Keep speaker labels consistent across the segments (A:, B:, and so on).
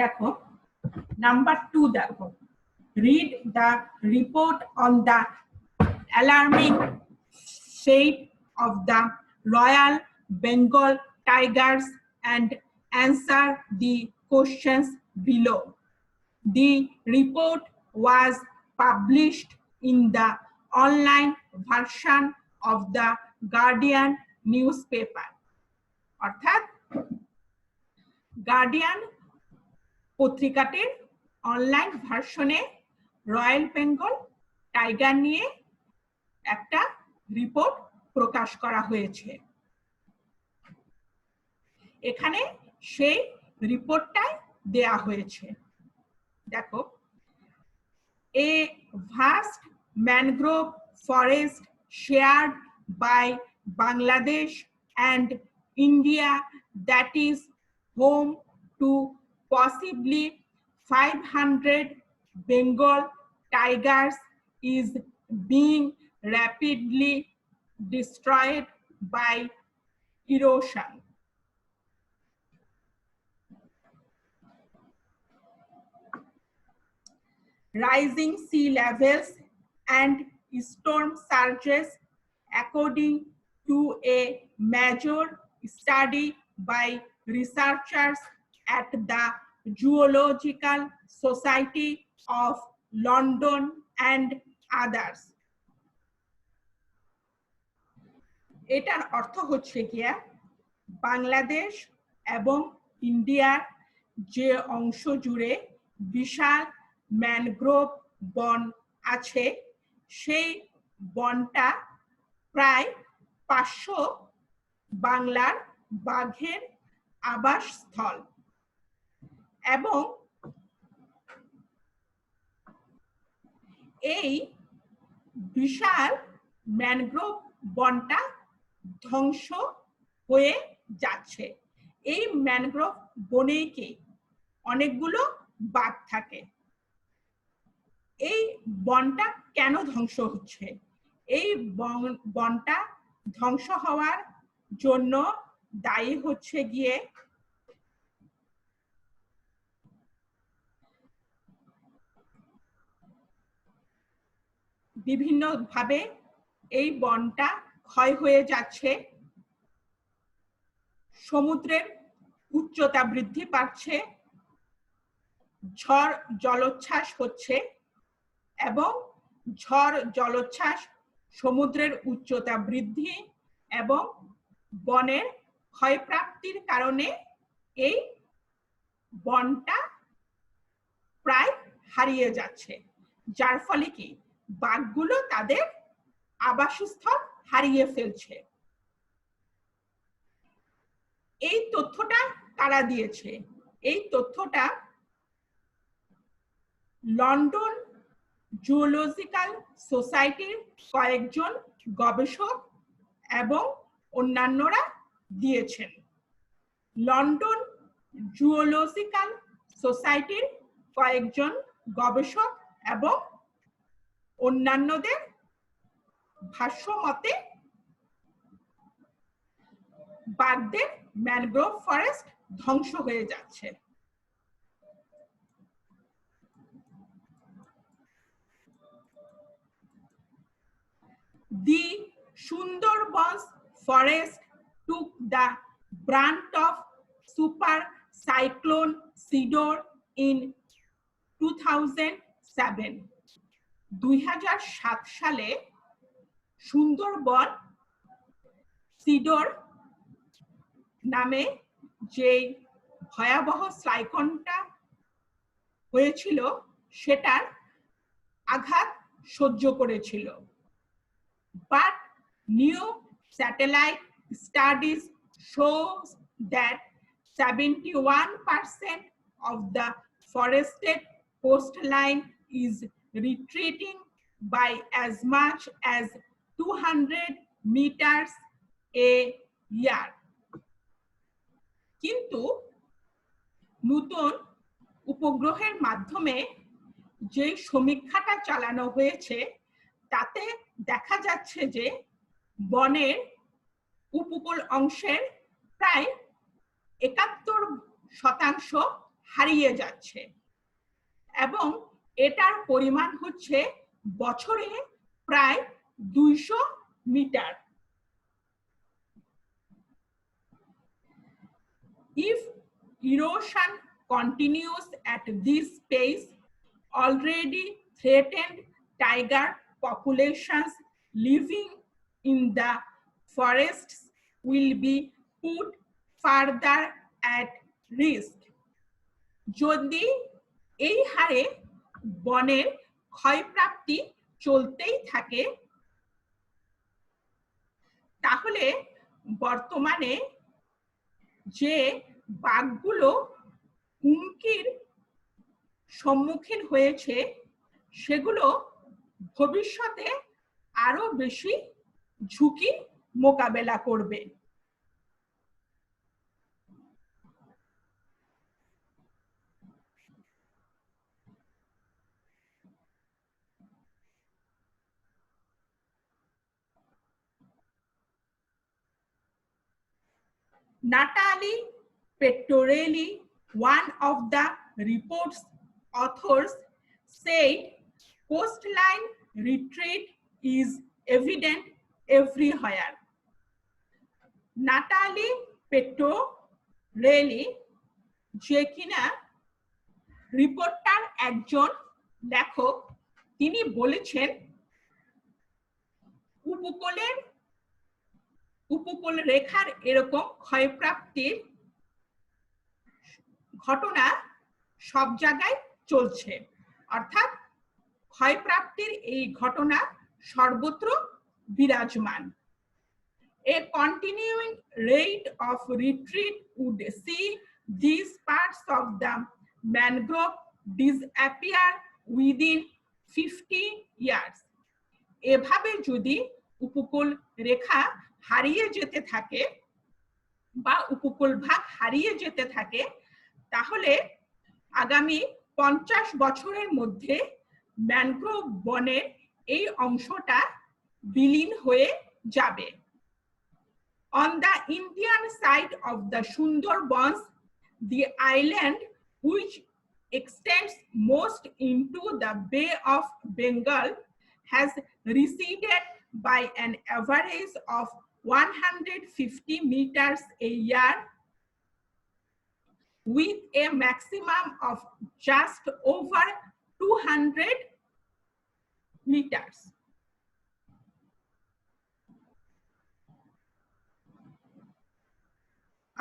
A: দেখো নাম্বার 2 দেখো, read the report on the alarming state of the Royal Bengal tigers and answer the questions below. The report was published in the online version of the Guardian newspaper. অর্থাৎ Guardian পত্রিকাটির online ভার্সনে royal Bengal tiger নিয়ে একটা report প্রকাশ করা হয়েছে। এখানে সেই রিপোর্টটাই দেয়া হয়েছে। দেখো, a vast mangrove forest shared by Bangladesh and India that is home to possibly 500 Bengal tigers is being rapidly destroyed by erosion. Rising sea levels and storm surges, according to a major study by researchers at the Zoological Society of London and others. এটার অর্থ হচ্ছে গিয়া বাংলাদেশ এবং ইন্ডিয়ার যে অংশ জুড়ে বিশাল mangrove বন আছে, সেই বনটা প্রায় 500 বাংলার বাঘের আবাসস্থল এবং এই বিশাল ম্যানগ্রোভ বনটা ধ্বংস হয়ে যাচ্ছে। এই ম্যানগ্রোভ বনেই কি অনেকগুলো বাঘ থাকে। এই বনটা কেন ধ্বংস হচ্ছে? এই বনটা ধ্বংস হওয়ার জন্য দায়ী হচ্ছে গিয়ে বিভিন্ন ভাবে এই বনটা ক্ষয় হয়ে যাচ্ছে, সমুদ্রের উচ্চতা বৃদ্ধি পাচ্ছে, ঝড় জলোচ্ছ্বাস হচ্ছে এবং ঝড় জলোচ্ছ্বাস, সমুদ্রের উচ্চতা বৃদ্ধি এবং বনের ক্ষয়প্রাপ্তির কারণে এই বনটা প্রায় হারিয়ে যাচ্ছে, যার ফলে কি বাঘগুলো তাদের আবাসস্থল হারিয়ে ফেলছে। এই তথ্যটা কারা দিয়েছে? এই তথ্যটা লন্ডন জুওলজিক্যাল সোসাইটির কয়েকজন গবেষক এবং অন্যান্যরা দিয়েছেন। লন্ডন জুওলজিক্যাল সোসাইটির কয়েকজন গবেষক এবং অন্যান্যদের ভাষ্য মতে বাঘদের ম্যানগ্রোভ ফরেস্ট ধ্বংস হয়ে যাচ্ছে। The Sundarbans forest took the brunt of super cyclone Sidor in 2007. 2007 সালে সুন্দরবন সিডর নামে যে ভয়াবহ সাইক্লোনটা হয়েছিল সেটার আঘাত সহ্য করেছিল। But new satellite studies show that 71% of the forested coastline is retreating by as much as 200 meters a year. কিন্তু নতুন উপগ্রহের মাধ্যমে যে সমীক্ষাটা চালানো হয়েছে তাতে দেখা যাচ্ছে যে বনের উপকূল অংশের প্রায় 71% হারিয়ে যাচ্ছে এবং এটার পরিমাণ হচ্ছে বছরে প্রায় 200 metre. If erosion continues at this pace, already threatened tiger populations living in the forests will be put further at risk. যদি এই হারে বনের ক্ষয়প্রাপ্তি চলতেই থাকে তাহলে বর্তমানে যে বাঘগুলো হুমকির সম্মুখীন হয়েছে সেগুলো ভবিষ্যতে আরো বেশি ঝুঁকি মোকাবেলা করবে। Natalie Pettorelli, one of the report's authors, said coastline retreat is evident everywhere. Natalie Pettorelli, যে কিনা রিপোর্টার একজন লেখক, তিনি বলেছেন উপকূল রেখার এরকম ক্ষয়প্রাপ্তির ঘটনা সব জায়গায় চলছে, অর্থাৎ ক্ষয়প্রাপ্তির এই ঘটনা সর্বত্র বিরাজমান। A continuing rate of retreat would see these parts of the mangrove disappear within 50 years. এভাবে যদি উপকূল রেখা হারিয়ে যেতে থাকে বা উপকূল ভাগ হারিয়ে যেতে থাকে তাহলে আগামী 50 বছরের মধ্যে ম্যানগ্রোভ বনের এই অংশটা বিলীন হয়ে যাবে। On the Indian side of the Sundarbans, the island which extends most into the Bay of Bengal has receded by an average of 150 meters a year, with a maximum of just over 200 meters.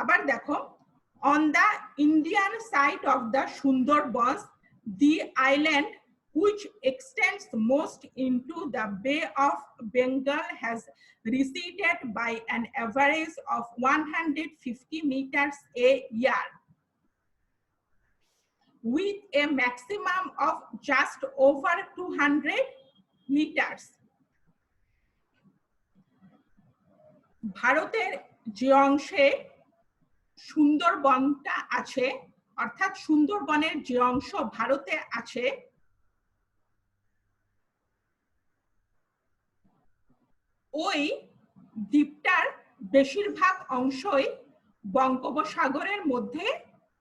A: আবার দেখো, on the Indian side of the Sundarbans, the island which extends most into the Bay of Bengal has receded by an average of 150 meters a year, with a maximum of just over 200 meters. ভারতের যে অংশে সুন্দরবনটা আছে, অর্থাৎ সুন্দরবনের যে অংশ ভারতে আছে, ওই দ্বীপটার বেশিরভাগ অংশই বঙ্গোপসাগরের মধ্যে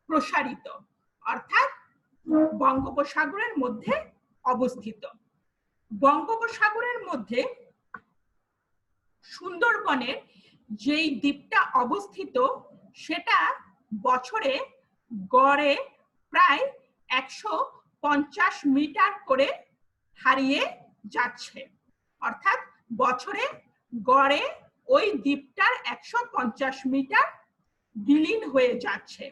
A: প্রসারিত, অর্থাৎ বঙ্গোপসাগরের মধ্যে অবস্থিত। বঙ্গোপসাগরের মধ্যে সুন্দরবনের যেই দ্বীপটা অবস্থিত সেটা বছরে গড়ে প্রায় 150 মিটার করে হারিয়ে যাচ্ছে, অর্থাৎ বছরে গড়ে ওই দ্বীপটার 150 মিটার বিলীন হয়ে যাচ্ছে।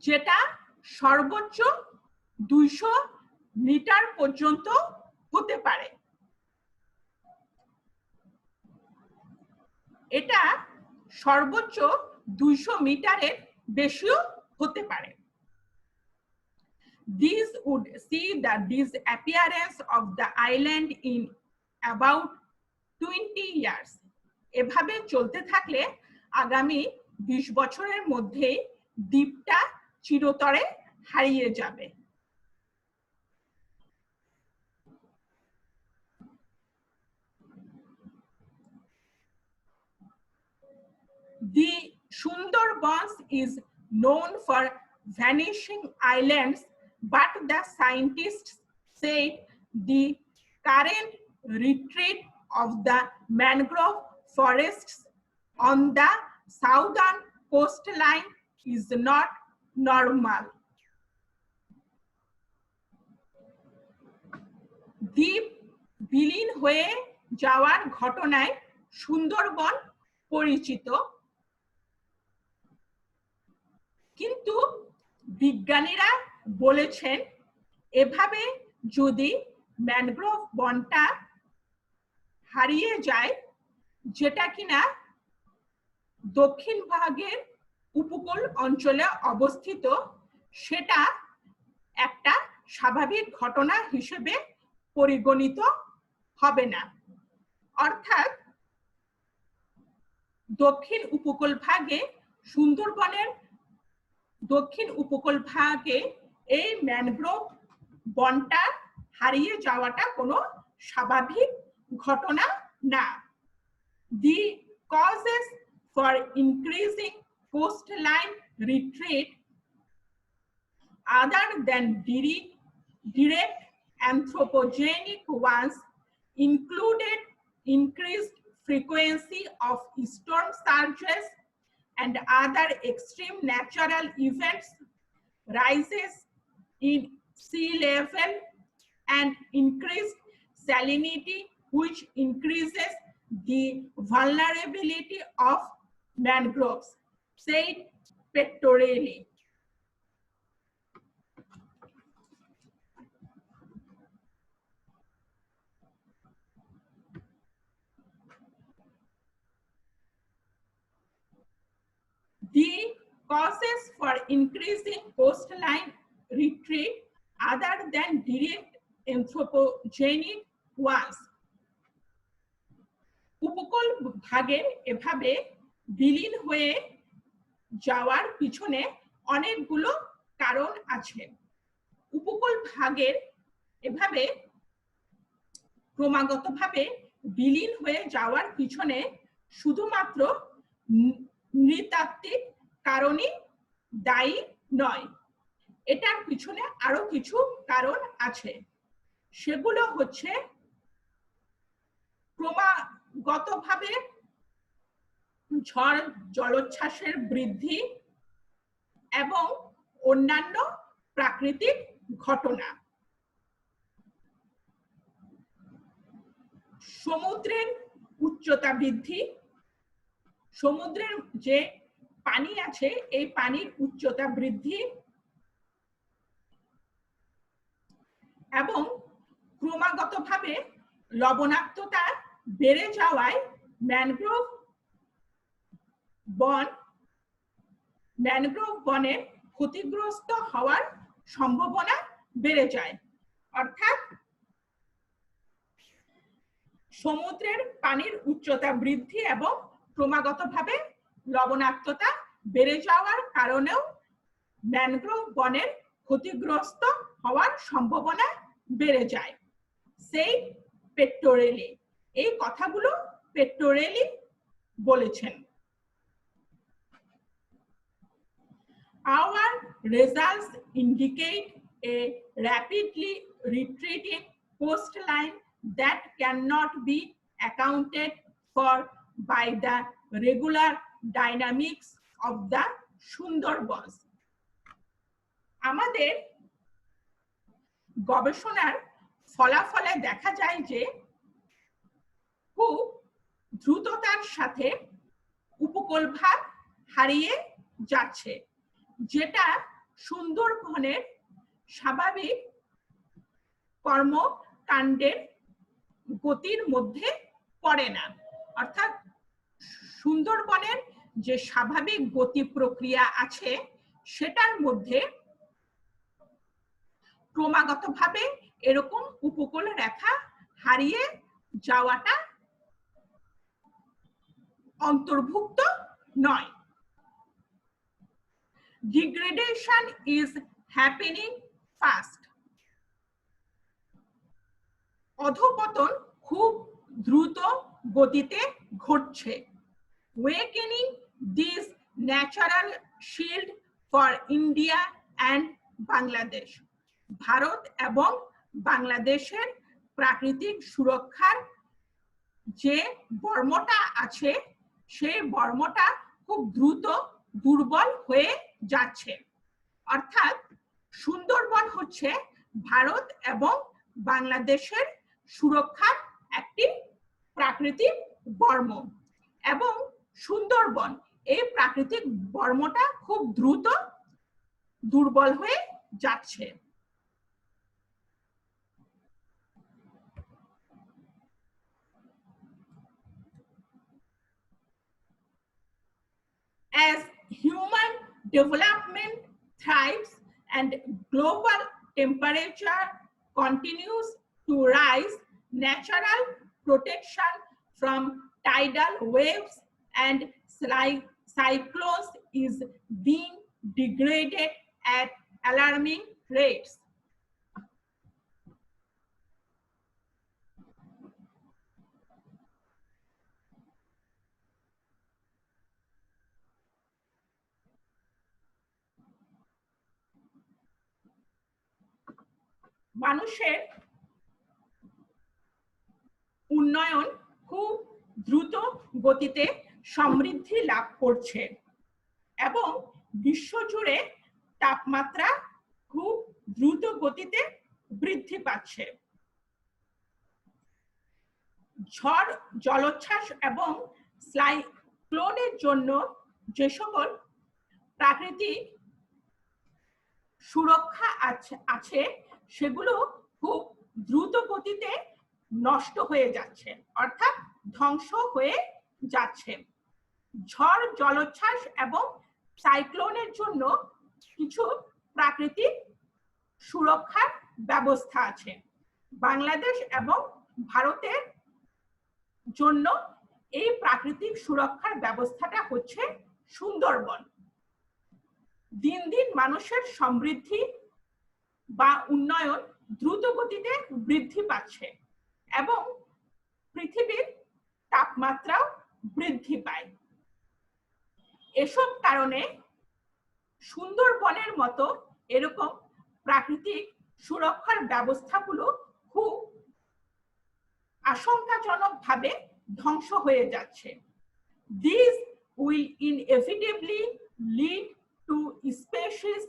A: যেটা সর্বোচ্চ 200 মিটার পর্যন্ত হতে পারে। এটা সর্বোচ্চ 200 মিটারের বেশিও হতে পারে। This would see the disappearance of the island in about 20 years. এভাবে চলতে থাকলে আগামী 20 বছরের মধ্যে দ্বীপটা চিরতরে হারিয়ে যাবে। The Sundarbans is known for vanishing islands, but the scientists say the current retreat of the mangrove forests on the southern coastline is not normal. দ্বীপ বিলীন হয়ে যাওয়ার ঘটনায় সুন্দরবন পরিচিত, কিন্তু বিজ্ঞানীরা বলেছেন এভাবে যদি ম্যানগ্রোভ বনটা হারিয়ে যায়, যেটা কিনা দক্ষিণ ভাগের উপকূল অঞ্চলে অবস্থিত, সেটা একটা স্বাভাবিক ঘটনা হিসেবে পরিগণিত হবে না। অর্থাৎ দক্ষিণ উপকূল ভাগে, সুন্দরবনের দক্ষিণ উপকূল ভাগে এই ম্যানগ্রোভ বনটা হারিয়ে যাওয়াটা কোনো স্বাভাবিক ঘটনা না। The causes for increasing coastline retreat other than direct anthropogenic ones included increased frequency of storm surges and other extreme natural events, rises in sea level, and increased salinity, which increases the vulnerability of mangroves, said Pettorelli. The causes for increasing coastline retreat other than direct anthropogenic ones. উপকূল ভাগের এভাবে বিলীন হয়ে যাওয়ার পিছনে অনেকগুলো কারণ আছে। উপকূল ভাগের এভাবে ক্রমাগতভাবে বিলীন হয়ে যাওয়ার পিছনে শুধুমাত্র নৃতাত্ত্বিক কারণই দায়ী নয়, এটার পিছনে আরো কিছু কারণ আছে। সেগুলো হচ্ছে ক্রমাগতভাবে ঝড় জলোচ্ছ্বাসের বৃদ্ধি এবং অন্যান্য প্রাকৃতিক ঘটনা। সমুদ্রের উচ্চতা বৃদ্ধি, সমুদ্রের যে পানি আছে এই পানির উচ্চতা বৃদ্ধি এবং ক্রমাগতভাবে লবণাক্ততা বেড়ে যাওয়ায় ম্যানগ্রোভ বনের ক্ষতিগ্রস্ত হওয়ার সম্ভাবনা বেড়ে যায়। অর্থাৎ সমুদ্রের পানির উচ্চতা বৃদ্ধি এবং ক্রমাগতভাবে লবণাক্ততা বেড়ে যাওয়ার কারণেও ম্যানগ্রোভ বনের ক্ষতিগ্রস্ত হওয়ার সম্ভাবনা বেড়ে যায়, সেই পেট্টোরেলি। এই কথাগুলো পেট্টোরেলি বলেছেন। Our results indicate a rapidly retreating coastline that cannot be accounted for by the regular dynamics of the Sundarbans. আমাদের গবেষণার ফলাফলে দেখা যায় যে খুব দ্রুততার সাথে উপকূল ভাগ হারিয়ে যাচ্ছে, যেটা সুন্দরবনের স্বাভাবিক কর্মকাণ্ডের গতির মধ্যে পড়ে না। অর্থাৎ সুন্দরবনের যে স্বাভাবিক গতি প্রক্রিয়া আছে সেটার মধ্যে ক্রমাগতভাবে এরকম উপকূল রেখা হারিয়ে যাওয়াটা অন্তর্ভুক্ত নয়। Degradation is happening fast. অধঃপতন খুব দ্রুত গতিতে ঘটছে। Weakening this natural shield for India and Bangladesh. Bharat এবং বাংলাদেশের প্রাকৃতিক সুরক্ষার যে বর্মটা আছে সেই বর্মটা খুব দ্রুত দুর্বল হয়ে যাচ্ছে। অর্থাৎ সুন্দরবন হচ্ছে ভারত এবং বাংলাদেশের সুরক্ষার একটি প্রাকৃতিক বর্ম এবং সুন্দরবন এই প্রাকৃতিক বর্মটা খুব দ্রুত দুর্বল হয়ে যাচ্ছে। As human development thrives and global temperature continues to rise, natural protection from tidal waves and cyclones is being degraded at alarming rates. মানুষের উন্নয়ন খুব দ্রুত গতিতে সমৃদ্ধি লাভ করছে এবং বিশ্বজুড়ে তাপমাত্রা খুব দ্রুত গতিতে বৃদ্ধি পাচ্ছে। ঝড়, জলোচ্ছ্বাস এবং সাইক্লোনের জন্য যে সকল প্রাকৃতিক সুরক্ষা আছে সেগুলো খুব দ্রুত গতিতে নষ্ট হয়ে যাচ্ছে, অর্থাৎ ধ্বংস হয়ে যাচ্ছে। ঝড়, জলোচ্ছ্বাস এবং সাইক্লোনের জন্য কিছু প্রাকৃতিক সুরক্ষার ব্যবস্থা আছে। বাংলাদেশ এবং ভারতের জন্য এই প্রাকৃতিক সুরক্ষার ব্যবস্থাটা হচ্ছে সুন্দরবন। দিন দিন মানুষের সমৃদ্ধি বা উন্নয়ন দ্রুত গতিতে বৃদ্ধি পাচ্ছে এবং পৃথিবীর তাপমাত্রাও বৃদ্ধি পায়। এসব কারণে সুন্দরবনের মতো এরকম প্রাকৃতিক সুরক্ষার ব্যবস্থাগুলো খুব আশঙ্কাজনকভাবে ধ্বংস হয়ে যাচ্ছে। These will inevitably lead to species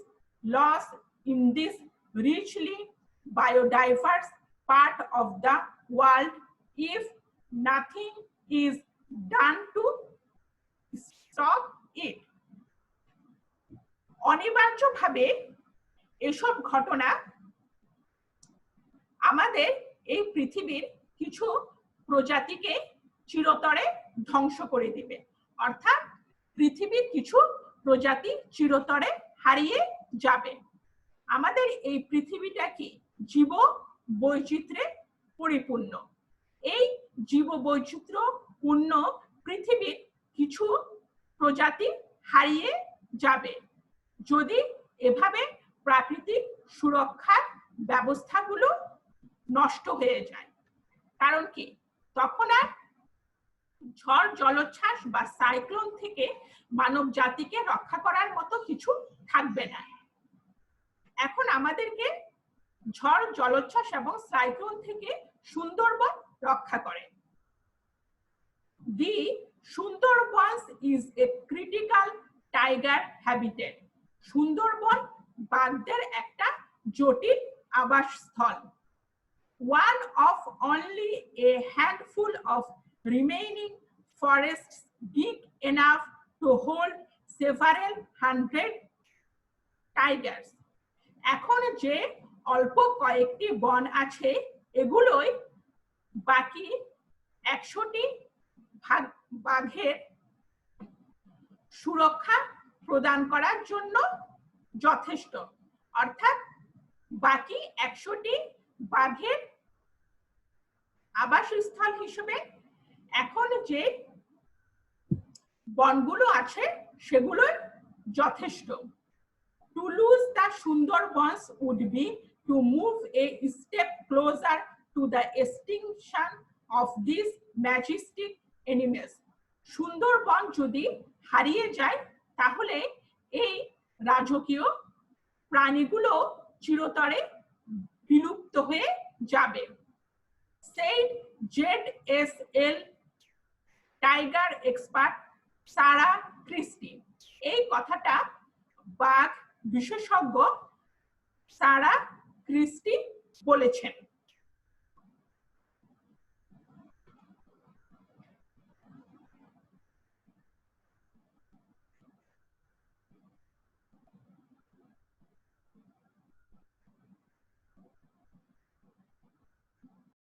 A: loss in this richly biodiverse part of the world if nothing is done to stop it. অনিবার্যভাবে এসব ঘটনা আমাদের এই পৃথিবীর কিছু প্রজাতিকে চিরতরে ধ্বংস করে দিবে, অর্থাৎ পৃথিবীর কিছু প্রজাতি চিরতরে হারিয়ে যাবে। আমাদের এই পৃথিবীটা কি জীব বৈচিত্র্যে পরিপূর্ণ। এই জীব বৈচিত্র্যপূর্ণ পৃথিবীর কিছু প্রজাতি হারিয়ে যাবে যদি এভাবে প্রাকৃতিক সুরক্ষার ব্যবস্থাগুলো নষ্ট হয়ে যায়। কারণ কি, তখন আর ঝড়, জলোচ্ছ্বাস বা সাইক্লোন থেকে মানব জাতিকে রক্ষা করার মতো কিছু থাকবে না। এখন আমাদেরকে ঝড়, জলোচ্ছ্বাস এবং সাইক্লোন থেকে সুন্দরবন রক্ষা করে। The Sundarbans is a critical tiger habitat. Sundarban বাঘদের একটা জটিল আবাসস্থল। One of only a handful of remaining forests big enough to hold several hundred tigers. এখন যে অল্প কয়েকটি বন আছে এগুলোই বাকি 100টি বাঘের সুরক্ষা প্রদান করার জন্য যথেষ্ট। অর্থাৎ বাকি 100টি বাঘের আবাসস্থল হিসেবে এখন যে বনগুলো আছে সেগুলোই যথেষ্ট। To lose the Sundarbans would be to move a step closer to the extinction of these majestic animals. Sundarban যদি হারিয়ে যায় তাহলে এই রাজকীয় প্রাণীগুলো চিরতরে বিলুপ্ত হয়ে যাবে। said ZSL টাইগার এক্সপার্ট সারা ক্রিস্টি। এই কথাটা বাঘ বিশেষজ্ঞ সারা ক্রিস্টি বলেছেন।